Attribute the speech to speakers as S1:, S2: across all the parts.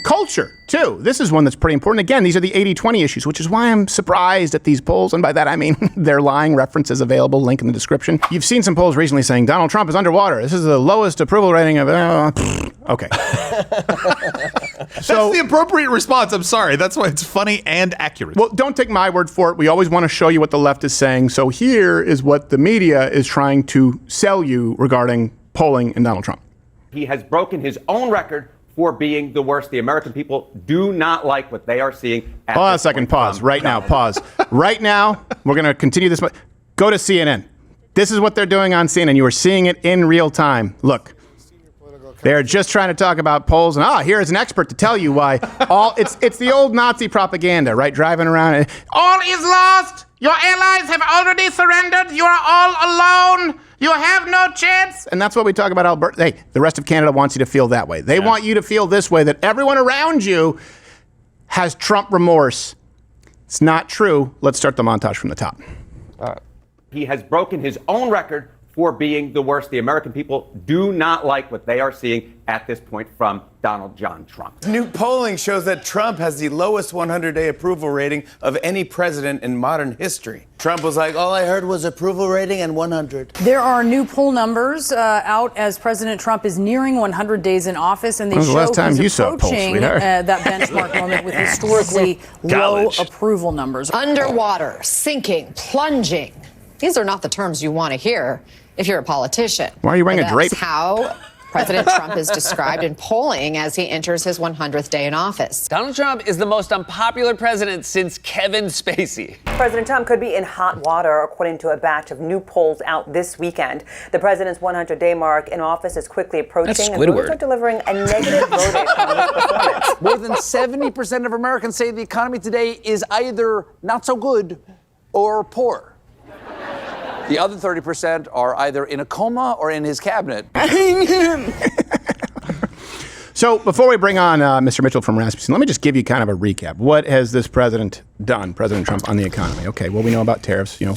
S1: culture, too. This is one that's pretty important. Again, these are the 80-20 issues, which is why I'm surprised at these polls. And by that, I mean they're lying. References available. Link in the description. You've seen some polls recently saying Donald Trump is underwater. This is the lowest approval rating of... okay.
S2: That's the appropriate response. I'm sorry. That's why it's funny and accurate.
S1: Well, don't take my word for it. We always want to show you what the left is saying. So here is what the media is trying to sell you regarding polling and Donald Trump.
S3: He has broken his own record for being the worst. The American people do not like what they are seeing.
S1: Hold on a second. Pause. Right now. Pause. Right now, we're going to continue this. Go to CNN. This is what they're doing on CNN. You are seeing it in real time. Look. They're just trying to talk about polls, and here's an expert to tell you why. It's the old Nazi propaganda, right? Driving around. All is lost. Your allies have already surrendered. You are all alone. You have no chance. And that's what we talk about, Alberta. Hey, the rest of Canada wants you to feel that way. They want you to feel this way, that everyone around you has Trump remorse. It's not true. Let's start the montage from the top.
S3: He has broken his own record for being the worst. The American people do not like what they are seeing at this point from Donald John Trump.
S4: New polling shows that Trump has the lowest 100-day approval rating of any president in modern history. Trump was like, all I heard was approval rating and 100.
S5: There are new poll numbers out as President Trump is nearing 100 days in office, and they show he's approaching that benchmark moment with historically low approval numbers.
S6: Underwater, sinking, plunging. These are not the terms you want to hear if you're a politician.
S1: Why are you wearing a drape?
S6: That's how President Trump is described in polling as he enters his 100th day in office.
S7: Donald Trump is the most unpopular president since Kevin Spacey.
S8: President Trump could be in hot water, according to a batch of new polls out this weekend. The president's 100-day mark in office is quickly approaching, and voters are delivering a negative verdict on his performance.
S9: More than 70% of Americans say the economy today is either not so good or poor. The other 30% are either in a coma or in his cabinet.
S1: So before we bring on Mr. Mitchell from Rasmussen, let me just give you kind of a recap. What has this president done, President Trump, on the economy? Okay, well, we know about tariffs. You know,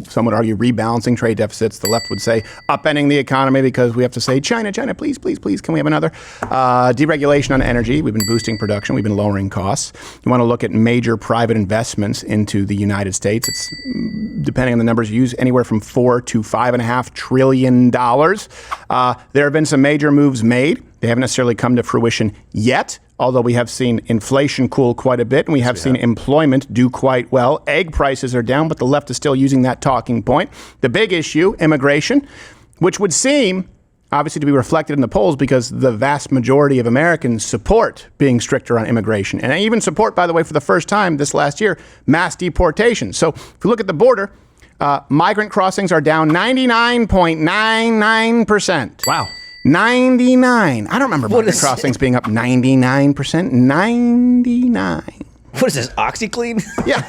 S1: some would argue rebalancing trade deficits. The left would say upending the economy because we have to say, China, please, please, please, can we have another? Deregulation on energy. We've been boosting production. We've been lowering costs. You want to look at major private investments into the United States. It's, depending on the numbers you use, anywhere from $4 to $5.5 trillion. There have been some major moves made. They haven't necessarily come to fruition yet, although we have seen inflation cool quite a bit, and we have seen employment do quite well. Egg prices are down, but the left is still using that talking point. The big issue, immigration, which would seem obviously to be reflected in the polls because the vast majority of Americans support being stricter on immigration. And even support, by the way, for the first time this last year, mass deportation. So if you look at the border, migrant crossings are down 99.99%.
S2: Wow.
S1: 99. I don't remember migrant crossings being up 99%. 99.
S10: What is this, OxyClean?
S1: Yeah.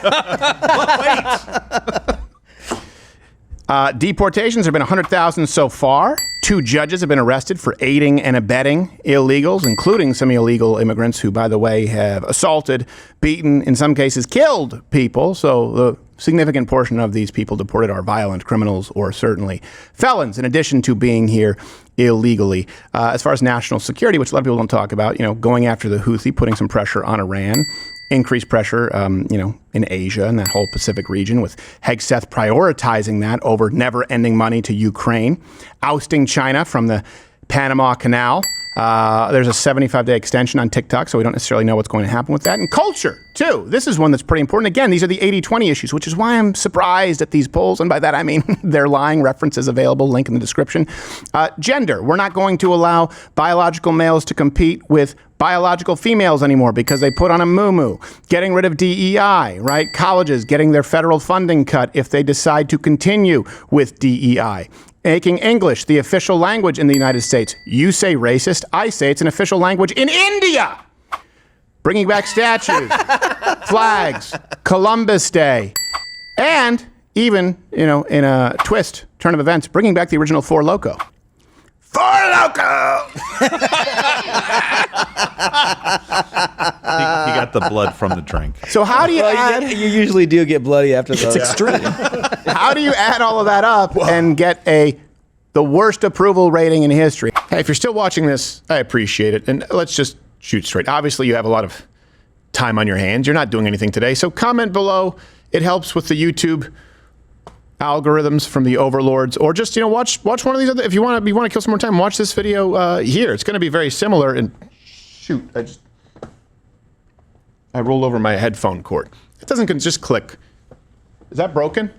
S1: Wait. Deportations have been 100,000 so far. 2 judges have been arrested for aiding and abetting illegals, including some illegal immigrants who, by the way, have assaulted, beaten, in some cases killed people. So the significant portion of these people deported are violent criminals or certainly felons, in addition to being here illegally. As far as national security, which a lot of people don't talk about, going after the Houthi, putting some pressure on Iran, increased pressure, in Asia and that whole Pacific region, with Hegseth prioritizing that over never-ending money to Ukraine, ousting China from the Panama Canal. There's a 75-day extension on TikTok, so we don't necessarily know what's going to happen with that. And culture, too. This is one that's pretty important. Again, these are the 80-20 issues, which is why I'm surprised at these polls. And by that, I mean they're lying. References available. Link in the description. Gender. We're not going to allow biological males to compete with biological females anymore because they put on a muumuu. Getting rid of DEI, right? Colleges getting their federal funding cut if they decide to continue with DEI. Making English the official language in the United States. You say racist, I say it's an official language in India. Bringing back statues, flags, Columbus Day, and even, in a turn of events, bringing back the original Four Loko. Four Loko!
S2: He got the blood from the drink.
S1: So how do you add...
S10: You usually do get bloody after those.
S2: It's extreme.
S1: How do you add all of that up and get the worst approval rating in history? Hey, if you're still watching this, I appreciate it. And let's just shoot straight. Obviously, you have a lot of time on your hands. You're not doing anything today. So comment below. It helps with the YouTube algorithms from the overlords, or just, watch one of these other. If you want to kill some more time, watch this video here. It's going to be very similar. And shoot, I rolled over my headphone cord. It doesn't just click. Is that broken?